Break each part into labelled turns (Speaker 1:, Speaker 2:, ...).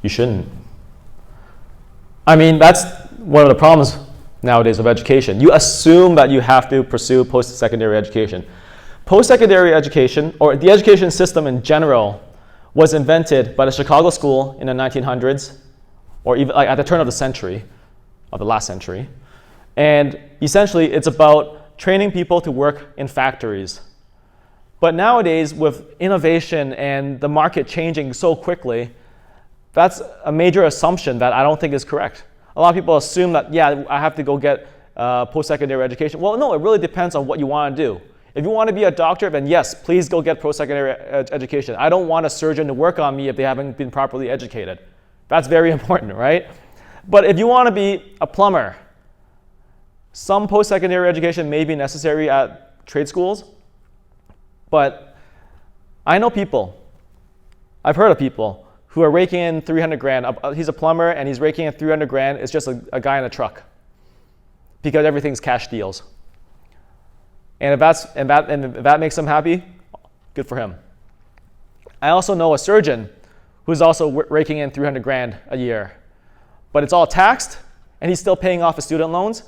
Speaker 1: You shouldn't. I mean, that's one of the problems nowadays of education. You assume that you have to pursue post-secondary education. Post-secondary education, or the education system in general, was invented by the Chicago School in the 1900s, or even like at the turn of the century, of the last century. And essentially, it's about training people to work in factories. But nowadays, with innovation and the market changing so quickly, that's a major assumption that I don't think is correct. A lot of people assume that, yeah, I have to go get post-secondary education. Well, no, it really depends on what you want to do. If you want to be a doctor, then yes, please go get post-secondary education. I don't want a surgeon to work on me if they haven't been properly educated. That's very important, right? But if you want to be a plumber, some post-secondary education may be necessary at trade schools, but I know people, I've heard of people who are raking in 300 grand. He's a plumber and he's raking in 300 grand. It's just a guy in a truck because everything's cash deals. And if that makes him happy, good for him. I also know a surgeon who's also raking in 300 grand a year, but it's all taxed and he's still paying off his student loans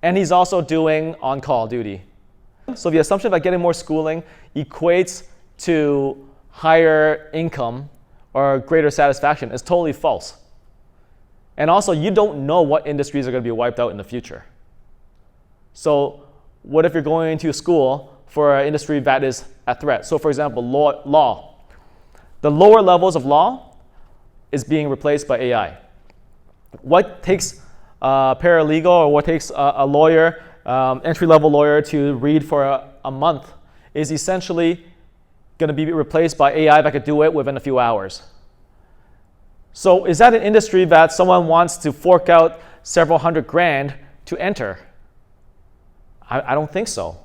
Speaker 1: and he's also doing on-call duty. So the assumption that getting more schooling equates to higher income or greater satisfaction is totally false. And also, you don't know what industries are going to be wiped out in the future. So what if you're going into school for an industry that is at threat? So for example, law. The lower levels of law is being replaced by AI. What takes a paralegal or what takes a lawyer, entry-level lawyer to read for a month is essentially going to be replaced by AI that could do it within a few hours. So is that an industry that someone wants to fork out several hundred grand to enter? I don't think so.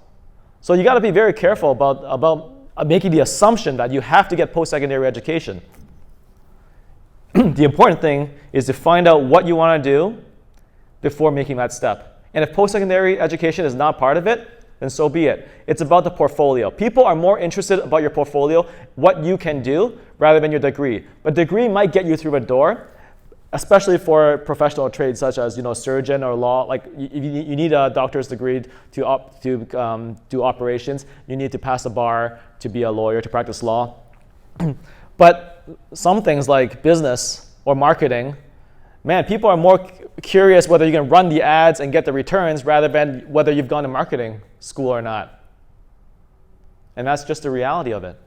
Speaker 1: So you got to be very careful about making the assumption that you have to get post-secondary education. The important thing is to find out what you want to do before making that step. And if post-secondary education is not part of it, then so be it. It's about the portfolio. People are more interested about your portfolio, what you can do, rather than your degree. A degree might get you through a door, especially for professional trades such as surgeon or law. Like you need a doctor's degree to do operations. You need to pass a bar to be a lawyer, to practice law. But some things like business or marketing, man, people are more curious whether you can run the ads and get the returns rather than whether you've gone to marketing school or not. And that's just the reality of it.